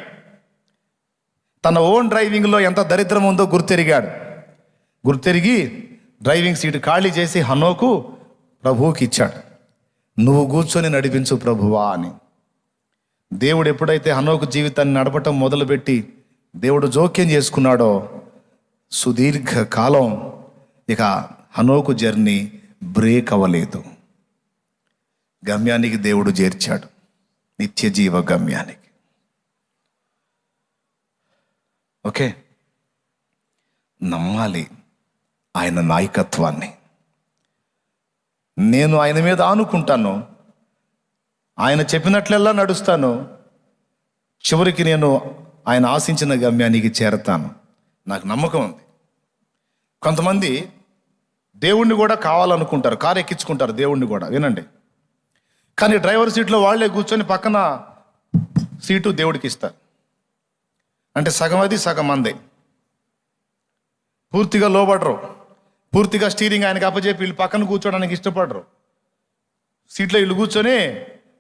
తన ఓన్ డ్రైవింగ్లో ఎంత దరిద్రం ఉందో గుర్తెరిగి డ్రైవింగ్ సీట్ ఖాళీ చేసి హనోకు ప్రభువుకి ఇచ్చాడు. నువ్వు కూర్చొని నడిపించు ప్రభువా అని. దేవుడు ఎప్పుడైతే హనోకు జీవితాన్ని నడపటం మొదలుపెట్టి దేవుడు జోక్యం చేసుకున్నాడో సుదీర్ఘ కాలం ఇక హనోకు జర్నీ బ్రేక్ అవ్వలేదు. గమ్యానికి దేవుడు చేర్చాడు, నిత్య జీవ గమ్యానికి. ఓకే, నమ్మాలి ఆయన నాయకత్వాన్ని. నేను ఆయన మీద ఆనుకుంటాను, ఆయన చెప్పినట్లెల్లా నడుస్తాను, చివరికి నేను ఆయన ఆశించిన గమ్యానికి చేరతాను. నాకు నమ్మకం ఉంది. కొంతమంది దేవుణ్ణి కూడా కావాలనుకుంటారు, కారు ఎక్కించుకుంటారు దేవుణ్ణి కూడా, వినండి. కానీ డ్రైవర్ సీట్లో వాళ్ళే కూర్చొని పక్కన సీటు దేవుడికి ఇస్తారు. అంటే సగం అది సగం అందే. పూర్తిగా లోబడరు, పూర్తిగా స్టీరింగ్ ఆయనకి అప్పచెప్పి వీళ్ళు పక్కన కూర్చోడానికి ఇష్టపడరు. సీట్లో వీళ్ళు కూర్చొని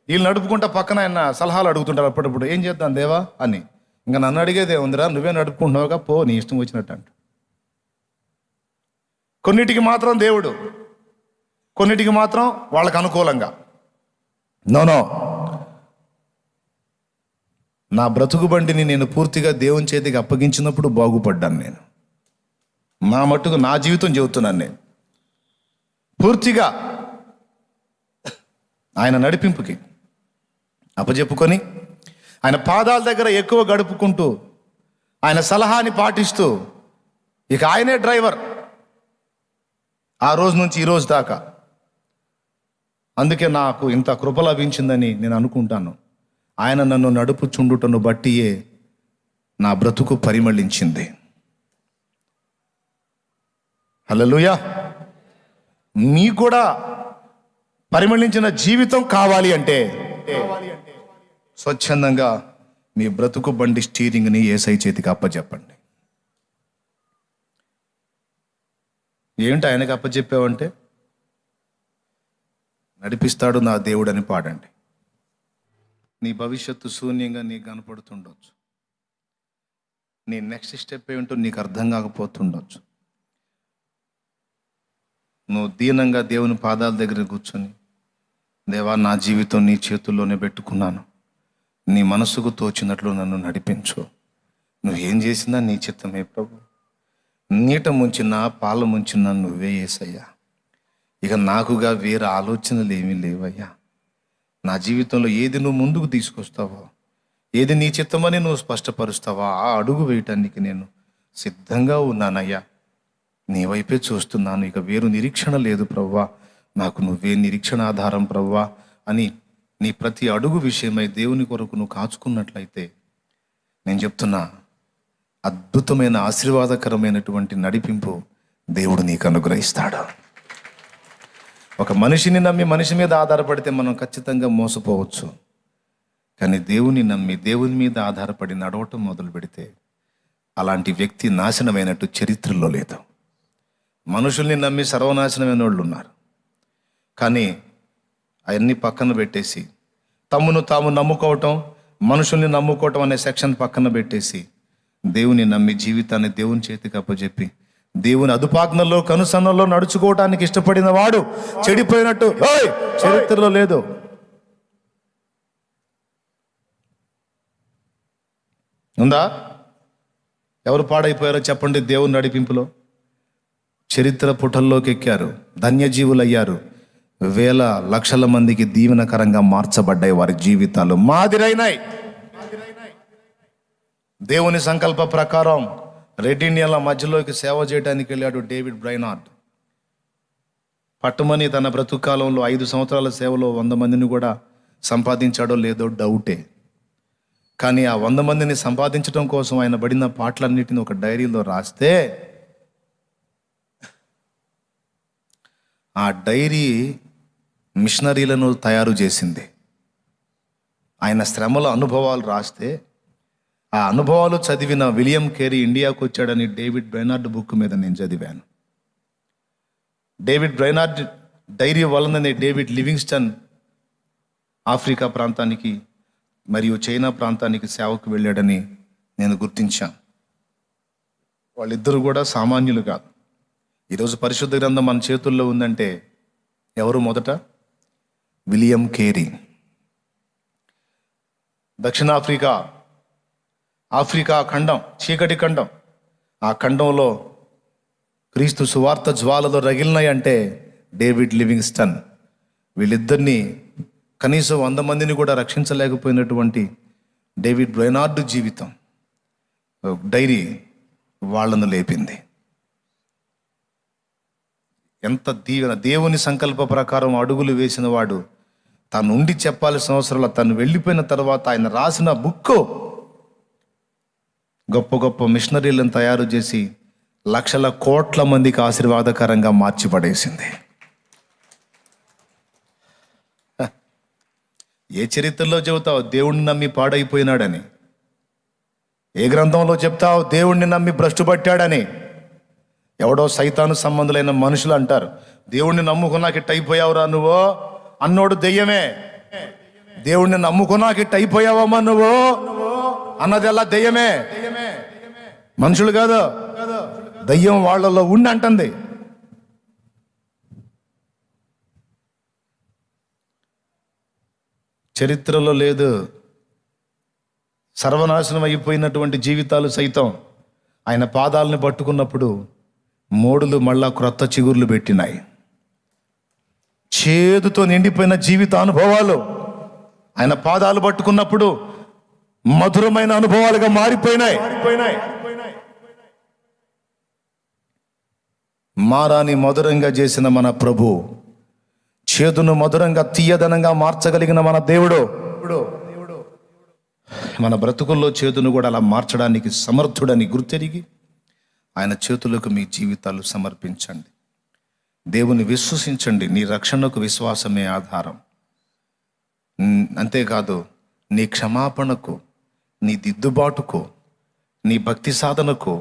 వీళ్ళు నడుపుకుంటా పక్కన ఆయన సలహాలు అడుగుతుంటారు అప్పుడప్పుడు, ఏం చేద్దాం దేవా అని. ఇంకా నన్ను అడిగేదే ఉందిరా, నువ్వే నడుపుకుంటున్నావుగా, పో నీ ఇష్టం వచ్చినట్టు అంట. కొన్నిటికి మాత్రం దేవుడు, కొన్నిటికి మాత్రం వాళ్ళకు అనుకూలంగా. నో, నా బ్రతుకు బండిని నేను పూర్తిగా దేవుని చేతికి అప్పగించినప్పుడు బాగుపడ్డాను నేను. నా మట్టుకు నా జీవితం చెబుతున్నాను నేను. పూర్తిగా ఆయన నడిపింపుకి అప్పచెప్పుకొని ఆయన పాదాల దగ్గర ఎక్కువ గడుపుకుంటూ ఆయన సలహాని పాటిస్తూ ఇక ఆయనే డ్రైవర్ ఆ రోజు నుంచి ఈ రోజు దాకా. అందుకే నాకు ఇంత కృప లభించిందని నేను అనుకుంటాను. ఆయన నన్ను నడుపుచుండుటను బట్టియే నా బ్రతుకు పరిమళించింది. హల్లెలూయా. మీకు కూడా పరిమళించిన జీవితం కావాలి అంటే స్వచ్ఛందంగా మీ బ్రతుకు బండి స్టీరింగ్ని యేసయ్య చేతికి అప్పచెప్పండి. ఏంటి ఆయనకి అప్పచెప్పావంటే, నడిపిస్తాడు నా దేవుడు అని పాడండి. నీ భవిష్యత్తు శూన్యంగా నీకు కనపడుతుండొచ్చు, నీ నెక్స్ట్ స్టెప్ ఏమిటో నీకు అర్థం కాకపోతుండొచ్చు. నువ్వు దీనంగా దేవుని పాదాల దగ్గర కూర్చొని, దేవా నా జీవితం నీ చేతుల్లోనే పెట్టుకున్నాను, నీ మనసుకు తోచినట్లు నన్ను నడిపించు, నువ్వేం చేసినా నీ చిత్తమే ప్రభు, నీట ముంచినా పాల ముంచినా నువ్వే యేసయ్యా, ఇక నాకుగా వేరే ఆలోచనలు ఏమీ లేవయ్యా, నా జీవితంలో ఏది నువ్వు ముందుకు తీసుకొస్తావో, ఏది నీ చిత్తమని నువ్వు స్పష్టపరుస్తావా, ఆ అడుగు వేయటానికి నేను సిద్ధంగా ఉన్నానయ్యా, నీ వైపే చూస్తున్నాను, ఇక వేరు నిరీక్షణ లేదు ప్రవ్వా, నాకు నువ్వే నిరీక్షణ ఆధారం ప్రవ్వా అని నీ ప్రతి అడుగు విషయమై దేవుని కొరకు నువ్వు కాచుకున్నట్లయితే నేను చెప్తున్నా, అద్భుతమైన ఆశీర్వాదకరమైనటువంటి నడిపింపు దేవుడు నీకు అనుగ్రహిస్తాడు. ఒక మనిషిని నమ్మి మనిషి మీద ఆధారపడితే మనం ఖచ్చితంగా మోసపోవచ్చు. కానీ దేవుని నమ్మి దేవుని మీద ఆధారపడి నడవటం మొదలు పెడితే అలాంటి వ్యక్తి నాశనమైనట్టు చరిత్రలో లేదు. మనుషుల్ని నమ్మి సర్వనాశనమైన వాళ్ళు ఉన్నారు. కానీ అవన్నీ పక్కన పెట్టేసి తమను తాము నమ్ముకోవటం, మనుషుల్ని నమ్ముకోవటం అనే సెక్షన్ పక్కన పెట్టేసి దేవుని నమ్మి జీవితాన్ని దేవుని చేతికి అప్పచెప్పి దేవుని అదుపాజ్ఞల్లో కనుసన్నల్లో నడుచుకోవటానికి ఇష్టపడిన వాడు చెడిపోయినట్టు చరిత్రలో లేదు. ఉందా? ఎవరు పాడైపోయారో చెప్పండి. దేవుని నడిపింపులో చరిత్ర పుటల్లోకి ఎక్కారు, ధన్యజీవులు అయ్యారు. వేల లక్షల మందికి దీవెనకరంగా మార్చబడ్డాయి. వారి జీవితాలు మాదిరైనాయి. దేవుని సంకల్ప ప్రకారం రెడ్ ఇండియన్ల మధ్యలోకి సేవ చేయడానికి వెళ్ళాడు డేవిడ్ బ్రైనార్డ్. పట్టుమని తన బ్రతుకాలంలో 5 సంవత్సరాల సేవలో 100 మందిని కూడా సంపాదించాడో లేదో డౌటే. కానీ ఆ 100 మందిని సంపాదించడం కోసం ఆయన పడిన పాటలన్నిటిని ఒక డైరీలో రాస్తే ఆ డైరీ మిషనరీలను తయారు చేసింది. ఆయన శ్రమల అనుభవాలు రాస్తే ఆ అనుభవాలు చదివిన విలియం కేరీ ఇండియాకు వచ్చాడని డేవిడ్ బ్రైనార్డ్ బుక్ మీద నేను చదివాను. డేవిడ్ బ్రైనార్డ్ డైరీ వలననే డేవిడ్ లివింగ్స్టన్ ఆఫ్రికా ప్రాంతానికి మరియు చైనా ప్రాంతానికి సేవకు వెళ్ళాడని నేను గుర్తించాను. వాళ్ళిద్దరూ కూడా సామాన్యులు కాదు. ఈరోజు పరిశుద్ధ గ్రంథం మన చేతుల్లో ఉందంటే ఎవరు మొదట? William Carey. దక్షిణాఫ్రికా, ఆఫ్రికా ఖండం చీకటి ఖండం. ఆ ఖండంలో క్రీస్తు సువార్త జ్వాలలు రగిలినాయి అంటే డేవిడ్ లివింగ్స్టన్. వీళ్ళిద్దరినీ కనీసం 100 మందిని కూడా రక్షించలేకపోయినటువంటి డేవిడ్ బ్రైనార్డ్ జీవితం, డైరీ వాళ్ళను లేపింది. ఎంత దీవెన! దేవుని సంకల్ప ప్రకారం అడుగులు వేసిన వాడు తను ఉండి చెప్పాల్సిన అవసరంలో తను వెళ్ళిపోయిన తర్వాత ఆయన రాసిన బుక్ గొప్ప గొప్ప మిషనరీలను తయారు చేసి లక్షల కోట్ల మందికి ఆశీర్వాదకరంగా మార్చిపడేసింది. ఏ చరిత్రలో చెబుతావు దేవుణ్ణి నమ్మి పాడైపోయినాడని? ఏ గ్రంథంలో చెప్తావు దేవుణ్ణి నమ్మి భ్రష్టు పట్టాడని? ఎవడో సైతాను సంబంధులైన మనుషులు అంటారు, దేవుణ్ణి నమ్ముకున్నాక ఇట్ట అయిపోయావురా నువ్వు అన్నోడు దెయ్యమే. దేవుణ్ణి నమ్ముకున్నాక ఇట్ట అయిపోయావమ్మా నువ్వు అన్నది ఎలా దెయ్యమే, మనుషులు కాదు. దయ్యం వాళ్ళలో ఉండి అంటుంది. చరిత్రలో లేదు. సర్వనాశనం అయిపోయినటువంటి జీవితాలు సైతం ఆయన పాదాలను పట్టుకున్నప్పుడు మోడులు మళ్ళా క్రొత్త చిగుర్లు పెట్టినాయి. చేదుతో నిండిపోయిన జీవిత అనుభవాలు ఆయన పాదాలు పట్టుకున్నప్పుడు మధురమైన అనుభవాలుగా మారిపోయినాయి. మారాని మధురంగా చేసిన మన ప్రభు, చేదును మధురంగా తీయదనంగా మార్చగలిగిన మన దేవుడు మన బ్రతుకుల్లో చేదును కూడా అలా మార్చడానికి సమర్థుడని గుర్తెరిగి ఆయన చేతులకు మీ జీవితాలు సమర్పించండి. దేవుని విశ్వసించండి. నీ రక్షణకు విశ్వాసమే ఆధారం. అంతేకాదు, నీ క్షమాపణకు, నీ దిద్దుబాటుకు, నీ భక్తి సాధనకు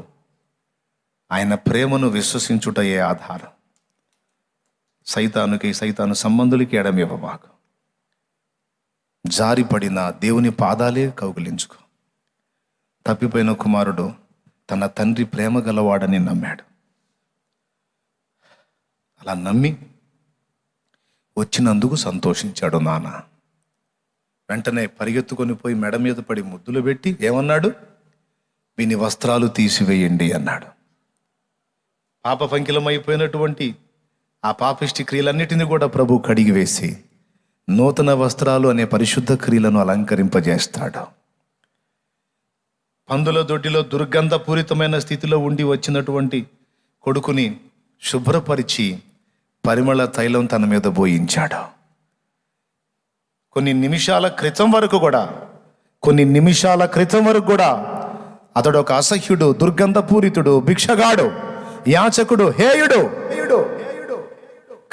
ఆయన ప్రేమను విశ్వసించుటయే ఆధారం. సైతాను సంబంధులకి ఎడమివ్వబాకు. జారిపడిన దేవుని పాదాలే కౌగిలించుకో. తప్పిపోయిన కుమారుడు తన తండ్రి ప్రేమ గలవాడని నమ్మాడు. అలా నమ్మి వచ్చినందుకు సంతోషించాడు నాన్న. వెంటనే పరిగెత్తుకొని పోయి మెడ మీద పడి ముద్దులు పెట్టి ఏమన్నాడు? వీని వస్త్రాలు తీసివేయండి అన్నాడు. పాప పంకిలమైపోయినటువంటి ఆ పాపిష్టి క్రియలన్నిటిని కూడా ప్రభు కడిగివేసి నూతన వస్త్రాలు అనే పరిశుద్ధ క్రియలను అలంకరింపజేస్తాడు. పందుల దొడ్డిలో దుర్గంధపూరితమైన స్థితిలో ఉండి వచ్చినటువంటి కొడుకుని శుభ్రపరిచి పరిమళ తైలం తన మీద పోయించాడు. కొన్ని నిమిషాల క్రితం వరకు కూడా కొన్ని నిమిషాల క్రితం వరకు కూడా అతడు ఒక అసహ్యుడు, దుర్గంధపూరితుడు, భిక్షగాడు, యాచకుడు, హేయుడు.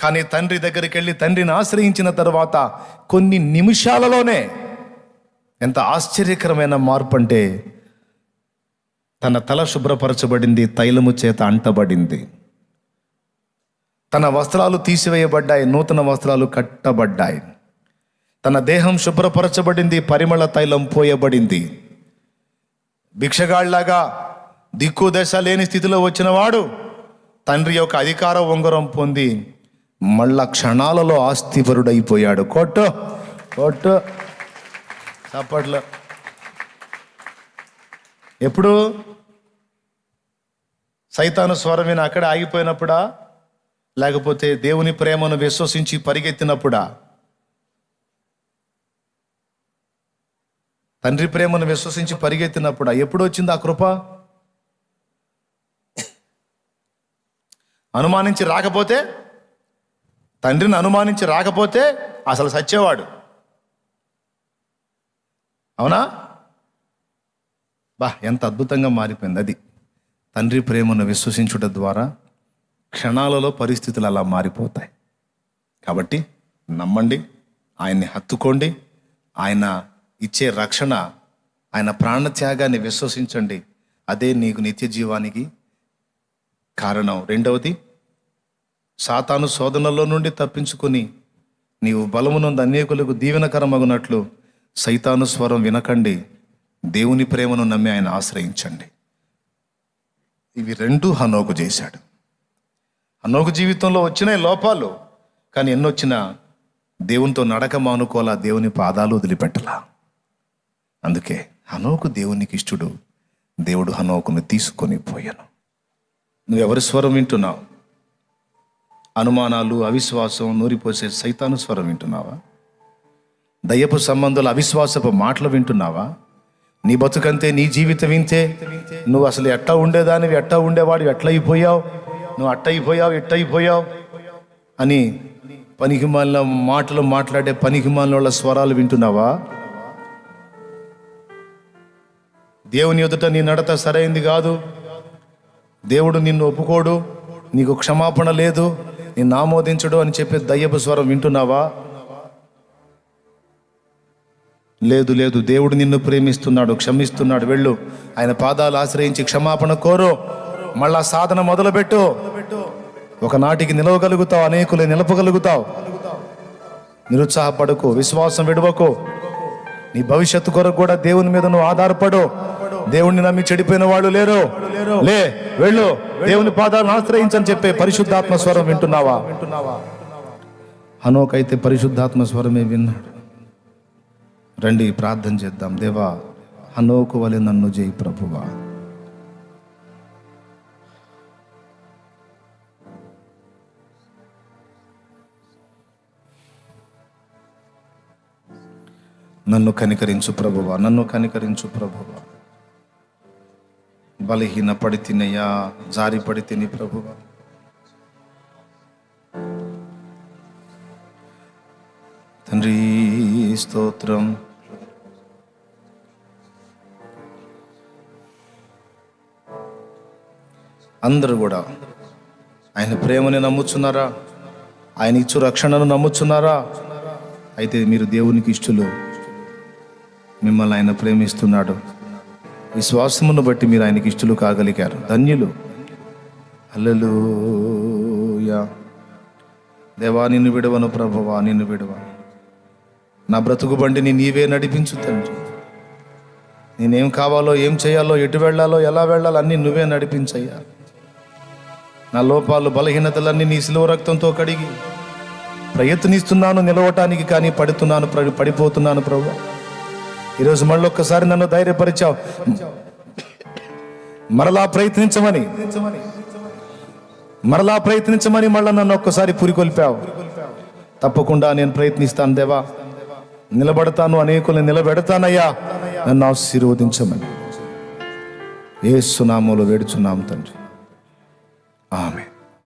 కానీ తండ్రి దగ్గరికి వెళ్ళి తండ్రిని ఆశ్రయించిన తర్వాత కొన్ని నిమిషాలలోనే ఎంత ఆశ్చర్యకరమైన మార్పు అంటే, తన తల శుభ్రపరచబడింది, తైలము చేత అంటబడింది, తన వస్త్రాలు తీసివేయబడ్డాయి, నూతన వస్త్రాలు కట్టబడ్డాయి, తన దేహం శుభ్రపరచబడింది, పరిమళ తైలం పోయబడింది. భిక్షగాళ్లాగా దిక్కు దశ లేని స్థితిలో వచ్చిన వాడు తండ్రి యొక్క అధికార ఉంగరం పొంది మళ్ళా క్షణాలలో ఆస్తిపరుడైపోయాడు. కొట్టు కొట్టు చప్పట్లో. ఎప్పుడు? సైతాను స్వరం విని అక్కడ ఆగిపోయినప్పుడా, లేకపోతే దేవుని ప్రేమను విశ్వసించి పరిగెత్తినప్పుడా? తండ్రి ప్రేమను విశ్వసించి పరిగెత్తినప్పుడా? ఎప్పుడు వచ్చింది ఆ కృప? అనుమానించి రాకపోతే, తండ్రిని అనుమానించి రాకపోతే అసలు సచ్చేవాడు. అవునా? ఎంత అద్భుతంగా మారిపోయింది అది. తండ్రి ప్రేమను విశ్వసించుట ద్వారా క్షణాలలో పరిస్థితులు అలా మారిపోతాయి. కాబట్టి నమ్మండి, ఆయన్ని హత్తుకోండి, ఆయన ఇచ్చే రక్షణ, ఆయన ప్రాణత్యాగాన్ని విశ్వసించండి. అదే నీకు నిత్య జీవానికి కారణం. రెండవది, సాతాను శోధనలో నుండి తప్పించుకొని నీవు బలమునందు అనేకులకు దీవెనకరమగునట్లు సైతాను స్వరం వినకండి, దేవుని ప్రేమను నమ్మి ఆయన ఆశ్రయించండి. ఇవి రెండు హనోకు చేశాడు. హనోకు జీవితంలో వచ్చినాయి లోపాలు, కానీ ఎన్నొచ్చినా దేవునితో నడక మానుకోలా, దేవుని పాదాలు వదిలిపెట్టలా. అందుకే హనోకు దేవునికి ఇష్టడు. దేవుడు హనోకును తీసుకొని పోయాను. నువ్వెవరి స్వరం వింటున్నావు? అనుమానాలు, అవిశ్వాసం నూరిపోసే సైతాను స్వరం వింటున్నావా? దయ్యపు సంబంధాలు, అవిశ్వాసపు మాటలు వింటున్నావా? నీ బతుకంతే, నీ జీవితం వింతే నువ్వు అసలు ఎట్టా ఉండేదానివి, ఎట్టా ఉండేవాడు, ఎట్లయిపోయావు, నువ్వు అట్టయిపోయావు, ఎట్టయిపోయావు అని పనికిమాలిన మాటలు మాట్లాడే పనికిమాలిన స్వరాలు వింటున్నావా? దేవుని ఎదుట నీ నడత సరైంది కాదు, దేవుడు నిన్ను ఒప్పుకోడు, నీకు క్షమాపణ లేదు, నిన్ను ఆమోదించడు అని చెప్పే దయ్యపు స్వరం వింటున్నావా? లేదు లేదు, దేవుడు నిన్ను ప్రేమిస్తున్నాడు, క్షమిస్తున్నాడు, వెళ్ళు, ఆయన పాదాలు ఆశ్రయించి క్షమాపణ కోరు, మళ్ళా సాధన మొదలుపెట్టు. ఒకనాటికి నిలవగలుగుతావు, అనేకులు నిలపగలుగుతావు. నిరుత్సాహపడకు, విశ్వాసం విడవకు. నీ భవిష్యత్తు కొరకు కూడా దేవుని మీద నువ్వు ఆధారపడు. దేవుణ్ణి నమ్మి చెడిపోయిన వాళ్ళు లేరు. లే, వెళ్ళు, దేవుని పాదాలను ఆశ్రయించని చెప్పే పరిశుద్ధాత్మ స్వరం వింటున్నావా? హనోకైతే పరిశుద్ధాత్మ స్వరమే విన్నాడు. రండి ప్రార్థన చేద్దాం. దేవా, హనోకు వలె నన్ను చేయి ప్రభువా. నన్ను కనికరించు ప్రభువా, నన్ను కనికరించు ప్రభువా. బలహీన పడి తినయ్యా, జారి పడి తిని ప్రభువా. తండ్రి స్తోత్రం. అందరూ కూడా ఆయన ప్రేమని నమ్ముచున్నారా? ఆయన ఇచ్చు రక్షణను నమ్ముచున్నారా? అయితే మీరు దేవునికి ఇష్టలు, మిమ్మల్ని ఆయన ప్రేమిస్తున్నాడు. విశ్వాసమును బట్టి మీరు ఆయనకి ఇష్టలు కాగలిగారు. ధన్యులు. హల్లెలూయా. దేవా, నిన్ను విడవను ప్రభువా, నిన్ను విడవను. నా బ్రతుకు బండిని నీవే నడిపించు తండ్రి. నేనేం కావాలో, ఏం చేయాలో, ఎటు వెళ్ళాలో, ఎలా వెళ్ళాలో అన్నీ నువ్వే నడిపించయ్యా. నా లోపాలు, బలహీనతలన్నీ నీ శిలువ రక్తంతో కడిగి ప్రయత్నిస్తున్నాను నిలవటానికి, కానీ పడిపోతున్నాను ప్రభువా. ఈరోజు మళ్ళీ ఒక్కసారి నన్ను ధైర్యపరిచావు, మరలా ప్రయత్నించమని మళ్ళా నన్ను ఒక్కసారి పురికొల్పావు. తప్పకుండా నేను ప్రయత్నిస్తాను దేవా, నిలబడతాను, అనేకులను నిలబెడతానయ్యా. నన్ను ఆశీర్వదించమని యేసు నామములో వేడుచున్నాము తండ్రి. ఆమేన్.